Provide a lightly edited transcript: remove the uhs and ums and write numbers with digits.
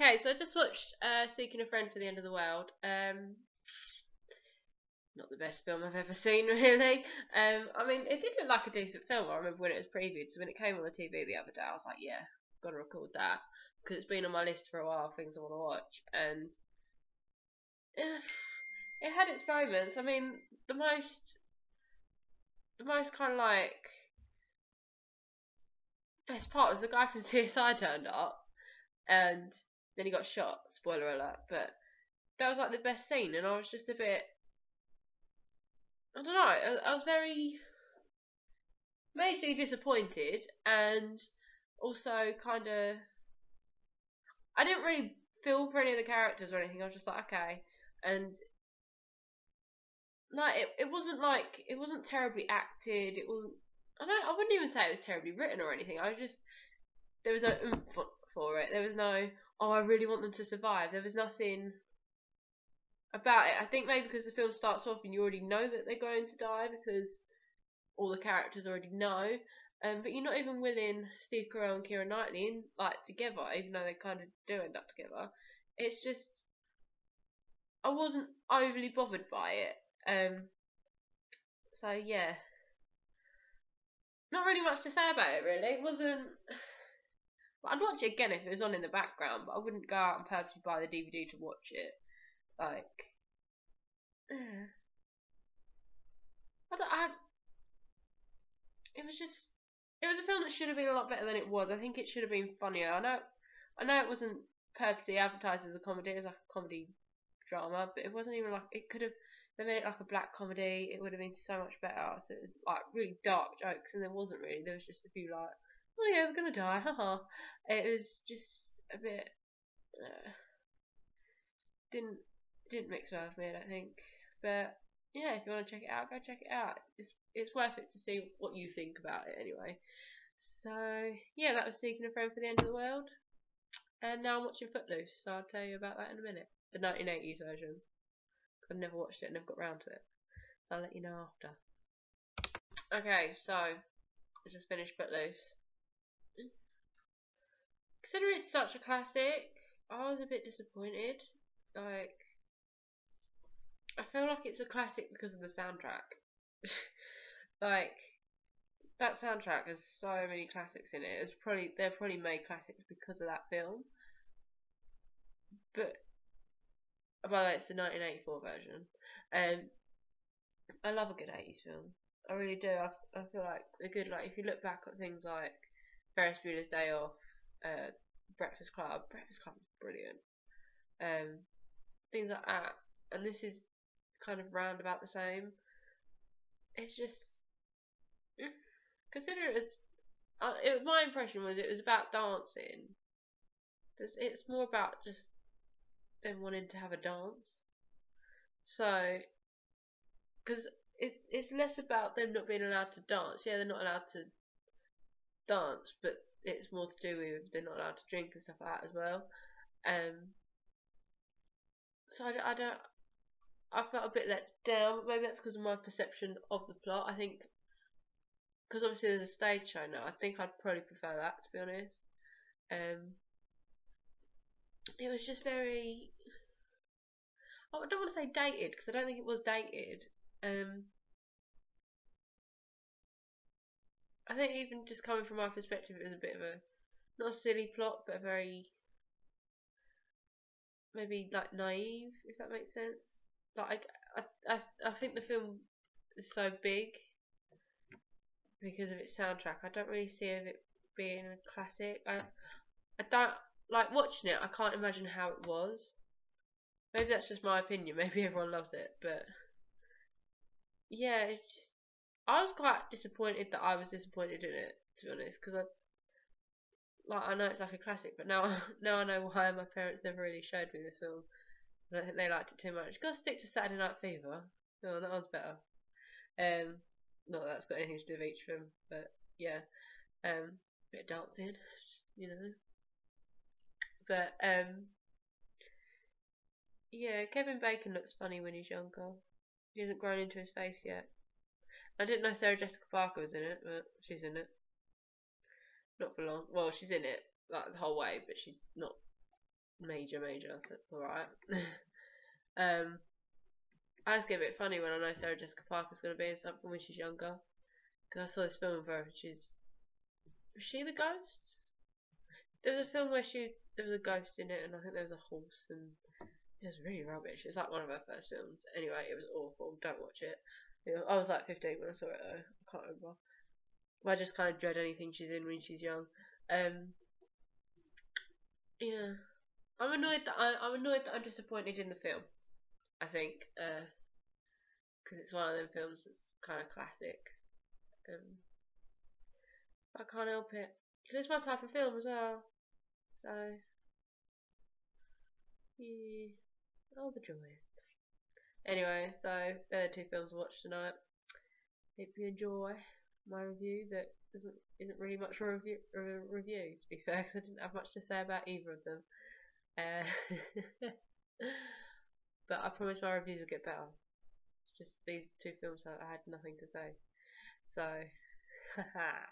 Okay, so I just watched Seeking a Friend for the End of the World. Not the best film I've ever seen, really. I mean, it did look like a decent film. I remember when it was previewed, so when it came on the TV the other day, I was like, yeah, gotta record that because it's been on my list for a while, things I want to watch, and it had its moments. I mean, the most kind of like best part was the guy from CSI turned up, and then he got shot. Spoiler alert! But that was like the best scene, and I was just a bit. I don't know. I was very majorly disappointed, and also kind of. I didn't really feel for any of the characters or anything. I was just like, okay, and like it wasn't terribly acted. It wasn't. I wouldn't even say it was terribly written or anything. I was just there was no oomph for it. There was no. Oh, I really want them to survive. There was nothing about it. I think maybe because the film starts off and you already know that they're going to die because all the characters already know. But you're not even willing Steve Carell and Keira Knightley in like together, even though they kind of do end up together. It's just I wasn't overly bothered by it. So yeah, not really much to say about it really. It wasn't. I'd watch it again if it was on in the background, but I wouldn't go out and purposely buy the DVD to watch it. Like, I don't. It was just. It was a film that should have been a lot better than it was. I think it should have been funnier. I know it wasn't purposely advertised as a comedy. It was like a comedy drama, but it wasn't even like it could have. They made it like a black comedy. It would have been so much better. So it was like really dark jokes, and there wasn't really. There was just a few like, oh yeah, we're gonna die, haha. It was just a bit. Didn't didn't mix well with me, I don't think. But yeah, if you want to check it out, go check it out. It's worth it to see what you think about it anyway. So yeah, that was Seeking a Friend for the End of the World, and now I'm watching Footloose. So I'll tell you about that in a minute. The 1980s version, because I've never watched it and never got round to it. So I'll let you know after. Okay, so I just finished Footloose. Considering it's such a classic, I was a bit disappointed. Like, I feel like it's a classic because of the soundtrack. Like, that soundtrack has so many classics in it. They're probably made classics because of that film. But by the way, it's the 1984 version. I love a good 80s film. I really do. I feel like they're good. Like if you look back at things like Ferris Bueller's Day Off, Breakfast Club. Breakfast Club is brilliant. Things like that. And this is kind of round about the same. It's just consider it as my impression was it was about dancing. It's more about just them wanting to have a dance. So, because it's less about them not being allowed to dance. Yeah, they're not allowed to dance, but it's more to do with they're not allowed to drink and stuff like that as well. So I don't. I felt a bit let down, but maybe that's because of my perception of the plot. I think because obviously there's a stage show now. I think I'd probably prefer that, to be honest. It was just very. I don't want to say dated because I don't think it was dated. I think even just coming from my perspective, it was a bit of a not a silly plot, but a very maybe like naive, if that makes sense. Like I think the film is so big because of its soundtrack. I don't really see it being a classic. I don't like watching it. I can't imagine how it was. Maybe that's just my opinion. Maybe everyone loves it, but yeah, I was quite disappointed that I was disappointed in it, to be honest, because I know it's like a classic, but now I know why my parents never really showed me this film. I don't think they liked it too much. Gotta stick to Saturday Night Fever. Oh, that one's better. Not that that's got anything to do with each film, but yeah, bit of dancing, just, you know. But yeah, Kevin Bacon looks funny when he's younger. He hasn't grown into his face yet. I didn't know Sarah Jessica Parker was in it, but she's in it. Not for long. Well, she's in it like the whole way, but she's not major, so it's alright. I just get a bit funny when I know Sarah Jessica Parker's going to be in something when she's younger. Because I saw this film of her and was she the ghost? There was a film where there was a ghost in it, and I think there was a horse, and it was really rubbish. It was like one of her first films. Anyway, it was awful. Don't watch it. I was like 15 when I saw it though. I can't remember. I just kind of dread anything she's in when she's young. Yeah, I'm annoyed that I'm disappointed in the film. I think because it's one of them films that's kind of classic. I can't help it because it's my type of film as well. So yeah, all the joys. Anyway, so they're the two films I watched tonight. Hope you enjoy my review. That isn't really much of a review, to be fair, because I didn't have much to say about either of them. But I promise my reviews will get better. It's just these two films I had nothing to say. So, haha.